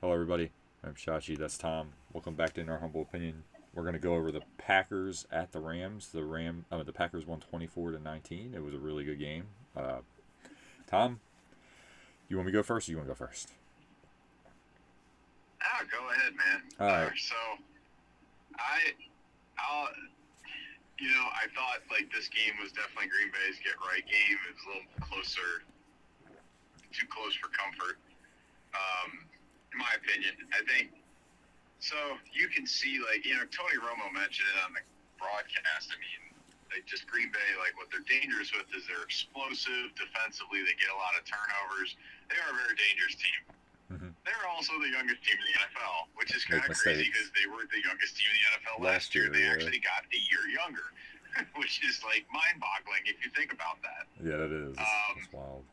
Hello, everybody. I'm Shachi. That's Tom. Welcome back to In Our Humble Opinion. We're going to go over the Packers at the Rams. The Packers won 24-19. It was a really good game. Tom, you want me to go first, or you want to go first? Go ahead, man. All right. So I, I'll, I thought like this game was definitely Green Bay's get right game. It was a little closer, too close for comfort, in my opinion. I think so. You can see like Tony Romo mentioned it on the broadcast. I mean, like just Green Bay, like what they're dangerous with is they're explosive defensively. They get a lot of turnovers. They are a very dangerous team. Mm-hmm. They're also the youngest team in the NFL, which is kind Make of crazy mistakes. because they were the youngest team in the NFL last Last year. year, They yeah. actually got a year younger, which is like mind-boggling if you think about that. Yeah, that is. Um, That's wild.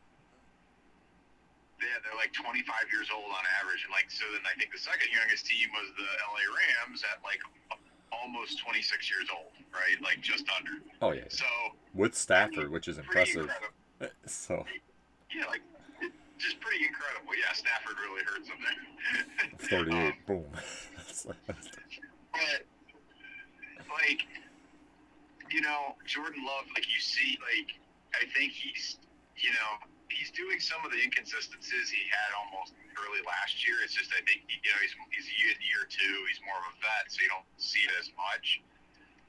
they're like 25 years old on average, and like so. Then I think the second youngest team was the LA Rams at like almost 26 years old, right? Like just under. Oh, yeah. So With I mean, Stafford, which is pretty impressive. incredible. So, Yeah, like just pretty incredible. Yeah, Stafford really hurt something. 38. Boom. But like Jordan Love, like you see, like I think he's doing some of the inconsistencies he had almost early last year. It's just I think he's in year two. He's more of a vet, so you don't see it as much.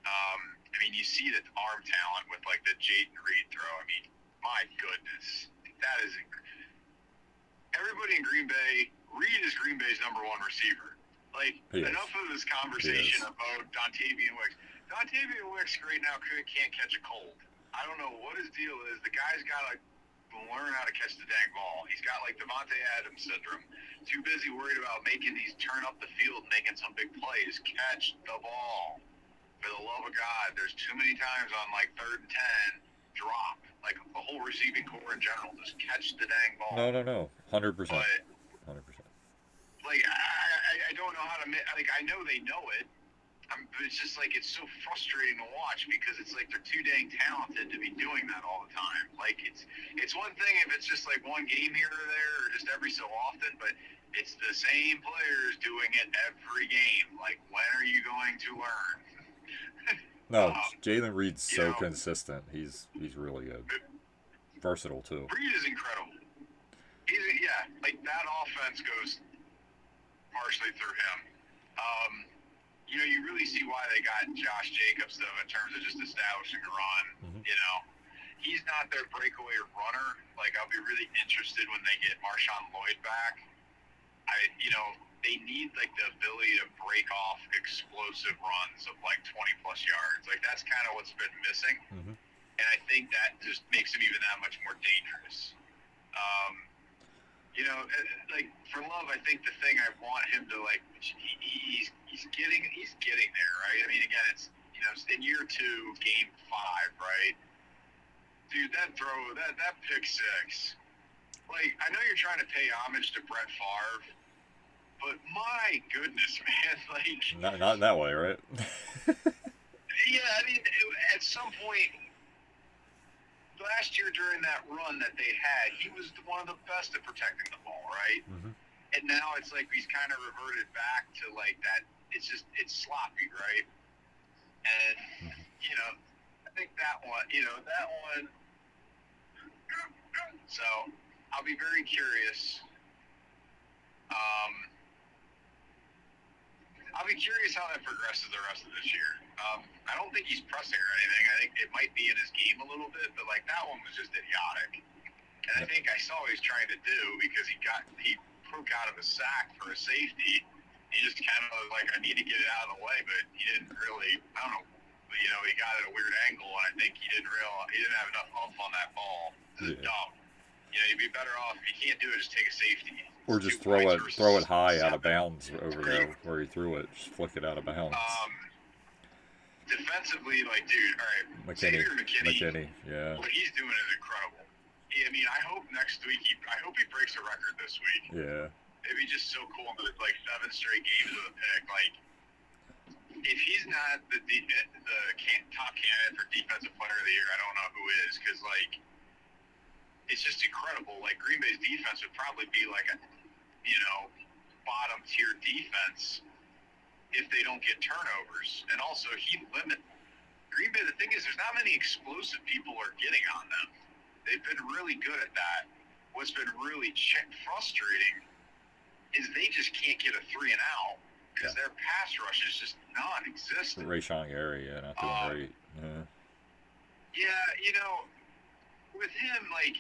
I mean, you see the arm talent with like the Jaden Reed throw. I mean, my goodness, that is everybody in Green Bay. Reed is Green Bay's number one receiver. Like enough of this conversation about Dontavian Wicks. Dontavian Wicks right now can't catch a cold. I don't know what his deal is. The guy's got to learn how to catch the dang ball. He's got like Devontae Adams syndrome. Too busy worried about making these turn up the field, making some big plays. Catch the ball. For the love of God, there's too many times on like 3rd and 10, drop. Like the whole receiving core in general, just catch the dang ball. No. 100%. But 100%. like I don't know how to like I know they know it. But it's just like it's so frustrating to watch because it's like they're too dang talented to be doing that all the time. Like it's one thing if it's just like one game here or there or just every so often, but it's the same players doing it every game. Like when are you going to learn? No, Jalen Reed's You so know, consistent. He's really good. Versatile too. Reed is incredible. Like that offense goes partially through him. You really see why they got Josh Jacobs though in terms of just establishing a run. Mm-hmm. He's not their breakaway runner. Like I'll be really interested when they get Marshawn Lloyd back. They need like the ability to break off explosive runs of like 20 plus yards. Like that's kind of what's been missing. Mm-hmm. And I think that just makes him even that much more dangerous. Um, like for Love, I think the thing I want him to like, he's getting there, right? I mean, again, it's it's in year two, game 5, right? Dude, that throw, that pick six. Like, I know you're trying to pay homage to Brett Favre, but my goodness, man, like, Not in that way, right? yeah, I mean, at some point last year during that run that they had, he was one of the best at protecting the ball, right? Mm-hmm. And now it's like he's kind of reverted back to like that. It's sloppy, right? And I think that one. So I'll be very curious. I'll be curious how that progresses the rest of this year. I don't think he's pressing or anything. I think it might be in his game a little bit, but like that one was just idiotic. And I think I saw what he's trying to do because he broke out of a sack for a safety. He just kind of was like, I need to get it out of the way, but he didn't really. I don't know. But, he got it at a weird angle, and I think he didn't have enough oomph on that ball. This is dumb. You'd be better off if you can't do it. Just take a safety. Or just throw it high out of bounds over there where he threw it. Just flick it out of bounds. Defensively, like, dude, all right, McKinney, yeah. What he's doing is incredible. I mean, I hope next week I hope he breaks a record this week. Yeah. It'd be just so cool with like 7 straight games of the pick. Like, if he's not the top candidate for defensive player of the year, I don't know who is, because like it's just incredible. Like Green Bay's defense would probably be like a bottom top-tier defense if they don't get turnovers. And also, Green Bay, the thing is, there's not many explosive people are getting on them. They've been really good at that. What's been really frustrating is they just can't get a 3 and out because their pass rush is just non-existent. Rashawn Gary, not doing great. Yeah, with him, like,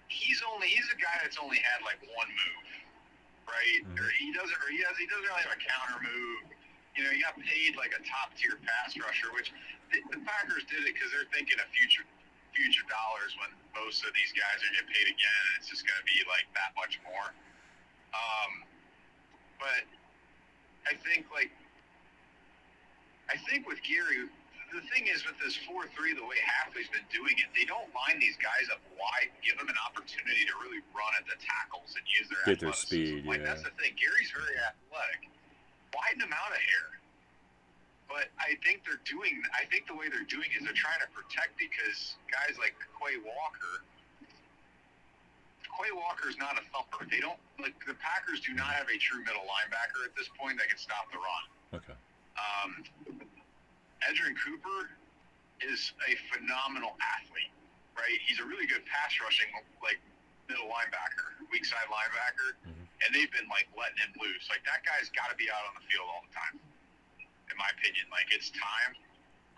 he's a guy that's only had like one move, right? Mm-hmm. Or he doesn't really have a counter move. He got paid like a top tier pass rusher, which the Packers did it because they're thinking of future dollars when most of these guys are getting paid again, and it's just going to be like that much more. But I think with Gary, the thing is with this 4-3, the way Hafley's been doing it, they don't line these guys up wide, give them an opportunity to really run at the tackles and use their speed. Like, that's the thing. Gary's very athletic. Widen them out a hair. But I think the way they're doing it is they're trying to protect, because guys like Quay Walker's not a thumper. They don't, like, the Packers do not have a true middle linebacker at this point that can stop the run. Okay. Edgerrin Cooper is a phenomenal athlete, right? He's a really good pass rushing, like, middle linebacker, weak side linebacker, and they've been, like, letting him loose. Like, that guy's got to be out on the field all the time, in my opinion. Like, it's time.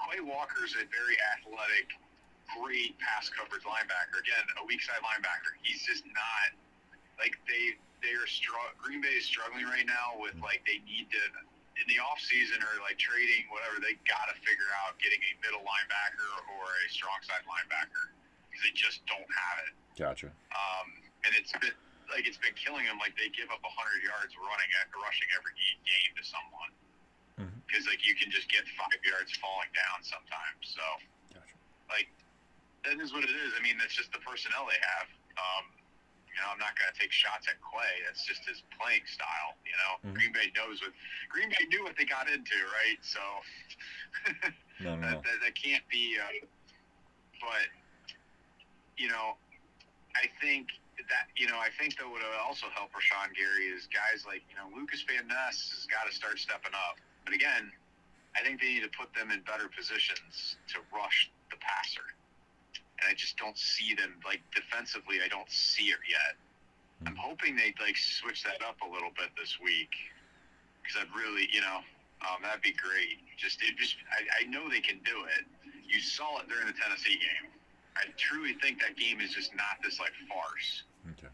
Quay Walker's a very athletic, great pass coverage linebacker. Again, a weak side linebacker. He's just not, like, Green Bay is struggling right now with, like, they need to, in the off season or like trading, whatever, they got to figure out getting a middle linebacker or a strong side linebacker, because they just don't have it. Gotcha. And it's been killing them. Like, they give up 100 yards rushing every game to someone, because like you can just get 5 yards falling down sometimes. So, gotcha. Like, that is what it is. I mean, that's just the personnel they have. I'm not going to take shots at Quay. That's just his playing style. Green Bay knew what they got into, right? So no. That can't be. But I think that what would also help Rashawn Gary is guys like Lucas Van Ness has got to start stepping up. But again, I think they need to put them in better positions to rush the passer. And I just don't see them, like, defensively, I don't see it yet. I'm hoping they, like, switch that up a little bit this week, because I'd really, that'd be great. I know they can do it. You saw it during the Tennessee game. I truly think that game is just not this, like, farce. Okay.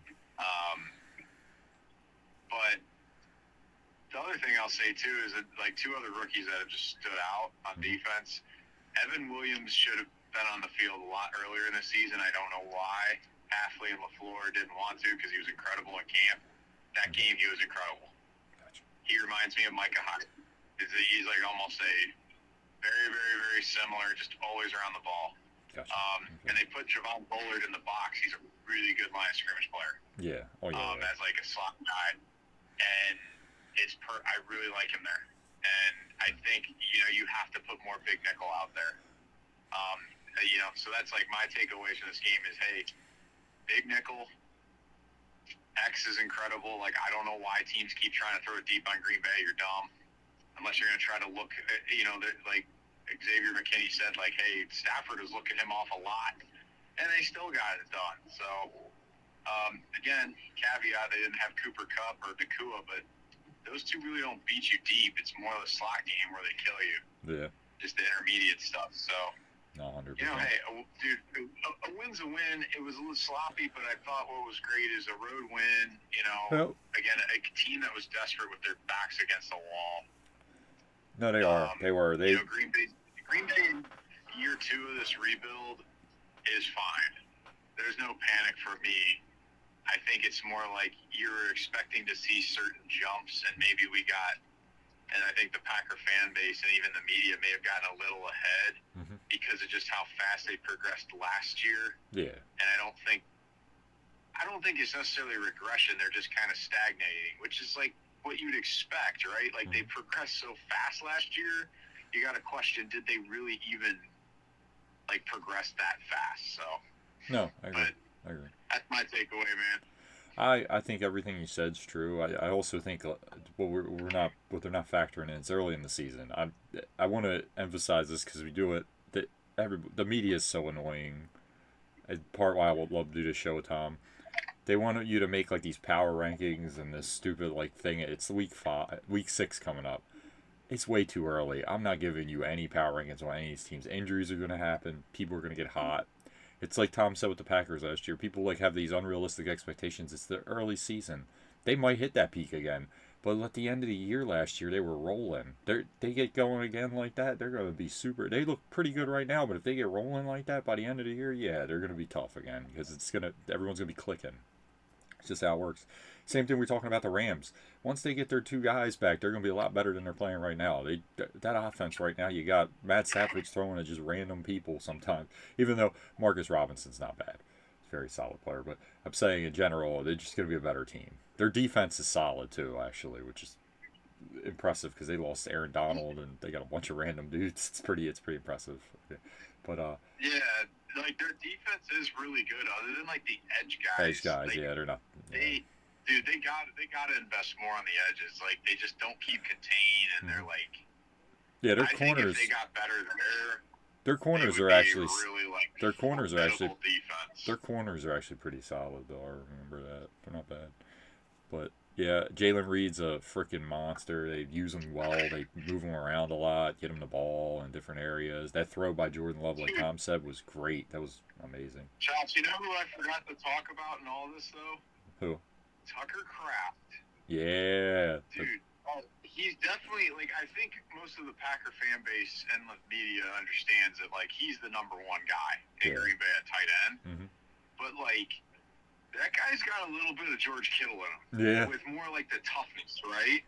But the other thing I'll say, too, is that, like, two other rookies that have just stood out on defense. Evan Williams should have been on the field a lot earlier in the season. I don't know why Hafley and LaFleur didn't want to, because he was incredible in camp. That game, he was incredible. Gotcha. He reminds me of Micah Hyde. He's like almost a very, very, very similar, just always around the ball. Gotcha. And they put Javon Bullard in the box. He's a really good line of scrimmage player. Yeah. Oh, yeah. As like a slot guy. And I really like him there. And I think, you have to put more big nickel out there. So that's like my takeaways from this game is, hey, big nickel, X is incredible. Like, I don't know why teams keep trying to throw it deep on Green Bay. You're dumb. Unless you're going to try to look, like Xavier McKinney said, like, hey, Stafford is looking him off a lot. And they still got it done. So, again, caveat, they didn't have Cooper Kupp or Nakua, but those two really don't beat you deep. It's more of a slot game where they kill you. Yeah. Just the intermediate stuff. So, 100%. Hey, dude, a win's a win. It was a little sloppy, but I thought what was great is a road win. Again, a team that was desperate with their backs against the wall. No, they are. They were. Green Bay year 2 of this rebuild is fine. There's no panic for me. I think it's more like you're expecting to see certain jumps, and maybe and I think the Packer fan base and even the media may have gotten a little ahead because of just how fast they progressed last year. Yeah. And I don't think it's necessarily a regression. They're just kind of stagnating, which is like what you'd expect, right? Like, they progressed so fast last year, you got to question, did they really even, like, progress that fast? So. No, I agree. That's my takeaway, man. I think everything you said is true. I also think what they're not factoring in. It's early in the season. I want to emphasize this because we do it. That the media is so annoying. And part why I would love to do this show with Tom. They want you to make like these power rankings and this stupid like thing. It's week 6 coming up. It's way too early. I'm not giving you any power rankings on any of these teams. Injuries are going to happen. People are going to get hot. It's like Tom said with the Packers last year. People like have these unrealistic expectations. It's the early season. They might hit that peak again. But at the end of the year last year, they were rolling. They get going again like that, they're going to be super. They look pretty good right now, but if they get rolling like that by the end of the year, yeah, they're going to be tough again because everyone's going to be clicking. It's just how it works. Same thing we're talking about the Rams. Once they get their 2 guys back, they're going to be a lot better than they're playing right now. That offense right now, you got Matt Stafford's throwing at just random people sometimes. Even though Marcus Robinson's not bad, he's a very solid player. But I'm saying in general, they're just going to be a better team. Their defense is solid too, actually, which is impressive because they lost Aaron Donald and they got a bunch of random dudes. It's pretty impressive. But yeah, like their defense is really good. Other than like the edge guys, yeah, they're not. Yeah. They got to invest more on the edges. Like they just don't keep contained, and they're like. Yeah, their I corners. Think if they got better there. Their corners are actually. Really, like, their corners are actually. Defense. Their corners are actually pretty solid, though. I remember that. They're not bad. But yeah, Jalen Reed's a freaking monster. They use him well. They move him around a lot, get him the ball in different areas. That throw by Jordan Love, like Tom said, was great. That was amazing. Charles, you know who I forgot to talk about in all this, though? Who? Tucker Kraft. Yeah. Dude, he's definitely, like, I think most of the Packer fan base and the media understands that, like, he's the number 1 guy in Green Bay at tight end. Mm-hmm. But, like, that guy's got a little bit of George Kittle in him. Yeah. With more, like, the toughness, right?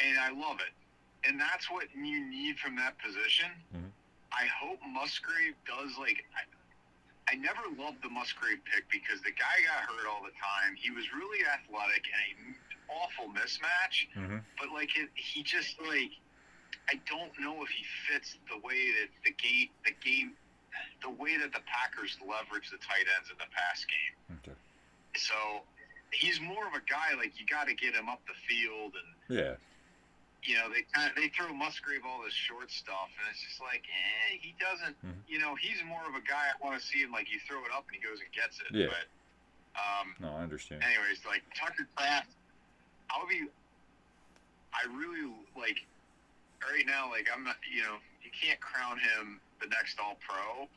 And I love it. And that's what you need from that position. Mm-hmm. I hope Musgrave does, like, I never loved the Musgrave pick because the guy got hurt all the time. He was really athletic and an awful mismatch. Mm-hmm. But, like, he just, like, I don't know if he fits the way that the way that the Packers leverage the tight ends in the pass game. Okay. So he's more of a guy, like, you got to get him up the field. And, yeah. You know, they throw Musgrave all this short stuff, and it's just like, he doesn't, you know, he's more of a guy I want to see him, like, you throw it up and he goes and gets it. Yeah. But, no, I understand. Anyways, like, Tucker Kraft, I really, like, right now, like, I'm not, you know, you can't crown him the next All-Pro,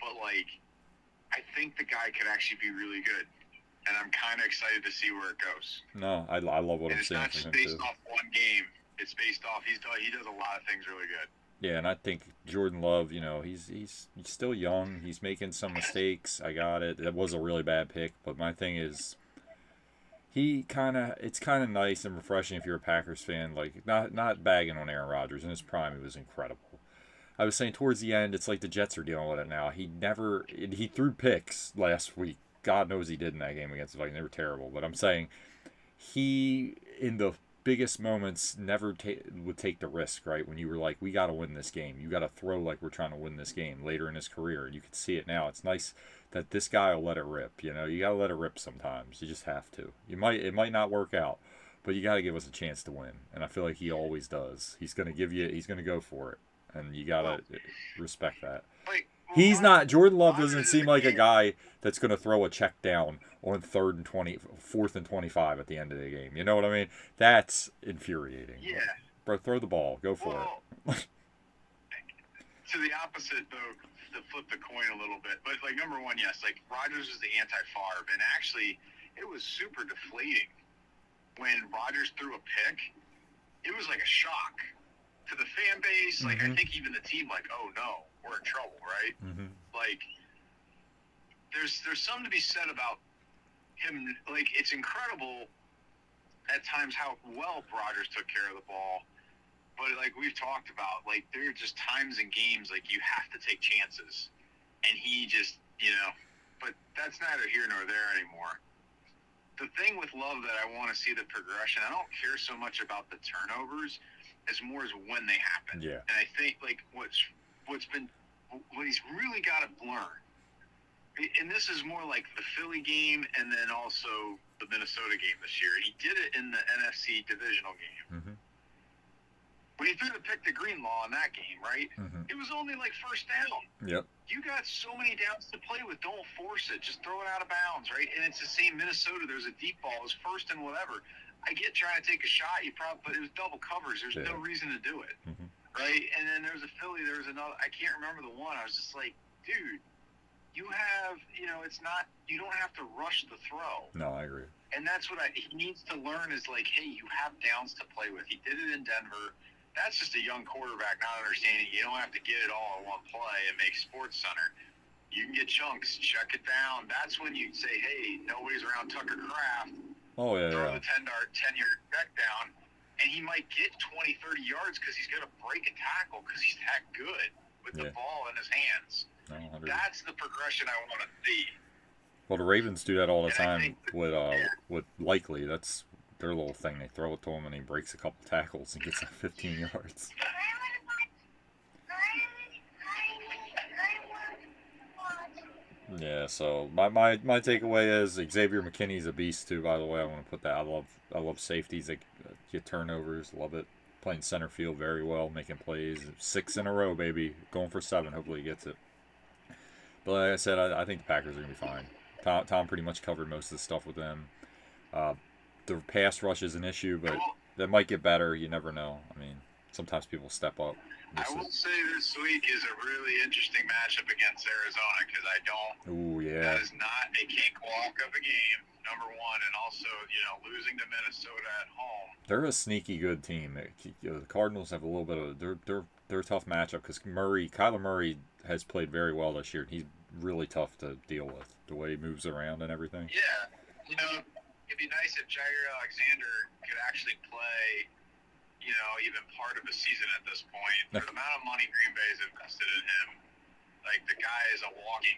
but, like, I think the guy could actually be really good. And I'm kind of excited to see where it goes. No, I love what I'm seeing from him, too. It's not just based off one game. It's based off he does a lot of things really good. Yeah, and I think Jordan Love, you know, he's still young. He's making some mistakes. I got it. That was a really bad pick, but my thing is, it's kind of nice and refreshing if you're a Packers fan. Like not bagging on Aaron Rodgers in his prime, he was incredible. I was saying towards the end, it's like the Jets are dealing with it now. He threw picks last week. God knows he did in that game against the Vikings. They were terrible, but I'm saying he in the biggest moments never would take the risk, right? When you were like, we got to win this game. You got to throw like we're trying to win this game later in his career. And you can see it now. It's nice that this guy will let it rip. You know, you got to let it rip sometimes. You just have to. It might not work out, but you got to give us a chance to win. And I feel like he always does. He's going to go for it. And you got to respect that. He's not. Jordan Love doesn't seem like a guy that's going to throw a check down on 4th and 25 at the end of the game. You know what I mean? That's infuriating. Yeah. Bro, throw the ball. Go for it. To the opposite, though, to flip the coin a little bit. But, like, number one, yes, like, Rodgers is the anti-Favre. And actually, it was super deflating when Rodgers threw a pick. It was like a shock to the fan base. Like, I think even the team, like, oh, no, we're in trouble, right? Mm-hmm. Like, there's something to be said about him. Like, it's incredible at times how well Rodgers took care of the ball. But, like, we've talked about, like, there are just times in games, like, you have to take chances. And he just, you know, but that's neither here nor there anymore. The thing with Love that I want to see the progression, I don't care so much about the turnovers as more as when they happen. Yeah. And I think, like, what he's really got to learn, and this is more like the Philly game and then also the Minnesota game this year, and he did it in the NFC divisional game. Mm-hmm. When he threw the pick to Greenlaw in that game, right? Mm-hmm. It was only like first down. Yep. You got so many downs to play with. Don't force it. Just throw it out of bounds, right? And it's the same Minnesota. There's a deep ball. It's first and whatever. I get trying to take a shot. But it was double covers. There's no reason to do it, right? And then there's a Philly. There's another. I can't remember the one. I was just like, dude, you have, it's not. You don't have to rush the throw. No, I agree. And that's what he needs to learn is like, hey, you have downs to play with. He did it in Denver. That's just a young quarterback not understanding you don't have to get it all in one play and make Sports Center. You can get chunks, check it down. That's when you say, hey, nobody's around Tucker Kraft. Oh, yeah, throw the 10-yard check down, and he might get 20, 30 yards because he's going to break a tackle because he's that good with the ball in his hands. No, that's the progression I want to see. Well, the Ravens do that all the time with Likely. That's their little thing. They throw it to him, and he breaks a couple tackles and gets like 15 yards. Yeah, so my takeaway is Xavier McKinney's a beast too. By the way, I want to put that. I love safeties that get turnovers. Love it. Playing center field very well, making plays. 6 in a row, baby. Going for 7. Hopefully he gets it. But like I said, I think the Packers are gonna be fine. Tom pretty much covered most of the stuff with them. The pass rush is an issue, but that might get better. You never know. I mean, sometimes people step up. I will say this week is a really interesting matchup against Arizona because I don't. Ooh, yeah. That is not a cakewalk of a game, number one, and also losing to Minnesota at home. They're a sneaky good team. The Cardinals have a little bit of they're a tough matchup because Kyler Murray has played very well this year. He's really tough to deal with the way he moves around and everything. Yeah, it'd be nice if Jair Alexander could actually play. Even part of a season at this point. For the amount of money Green Bay has invested in him, like the guy is a walking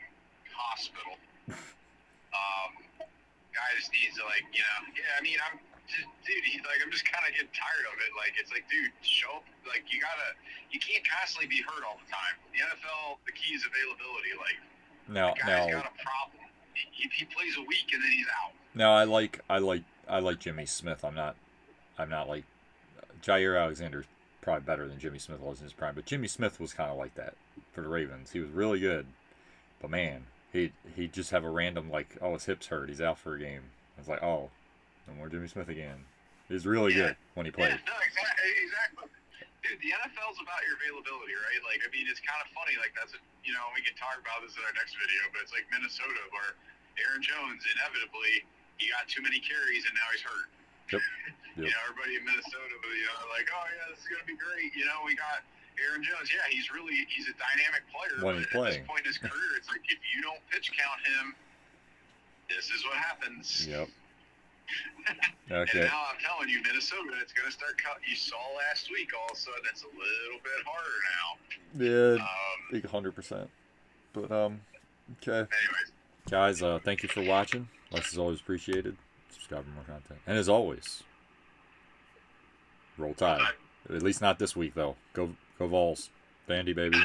hospital. Guy just needs to I'm just kind of getting tired of it. Like it's like, dude, show up. Like you can't constantly be hurt all the time. The NFL, the key is availability. Like the guy's got a problem. He plays a week and then he's out. Now I like Jimmy Smith. I'm not like. Jair Alexander's probably better than Jimmy Smith was in his prime, but Jimmy Smith was kind of like that for the Ravens. He was really good, but man, he'd just have a random his hips hurt, he's out for a game. It's like, oh, no more Jimmy Smith again. He's really good when he plays. Yeah, no, exactly. Dude, the NFL's about your availability, right? Like, I mean, it's kind of funny. Like, that's we can talk about this in our next video, but it's like Minnesota, where Aaron Jones inevitably he got too many carries and now he's hurt. Yep. Everybody in Minnesota, like, oh yeah, this is gonna be great. We got Aaron Jones. Yeah, he's a dynamic player. When he's playing. At this point in his career, it's like if you don't pitch count him, this is what happens. Yep. Okay. And now I'm telling you, Minnesota, it's gonna start cut. You saw last week. All of a sudden, it's a little bit harder now. Yeah, I think 100%. But okay. Anyways, guys, thank you for watching. Less is always appreciated. Subscribe for more content. And as always, roll Tide. At least not this week, though. Go Vols. Vandy, baby.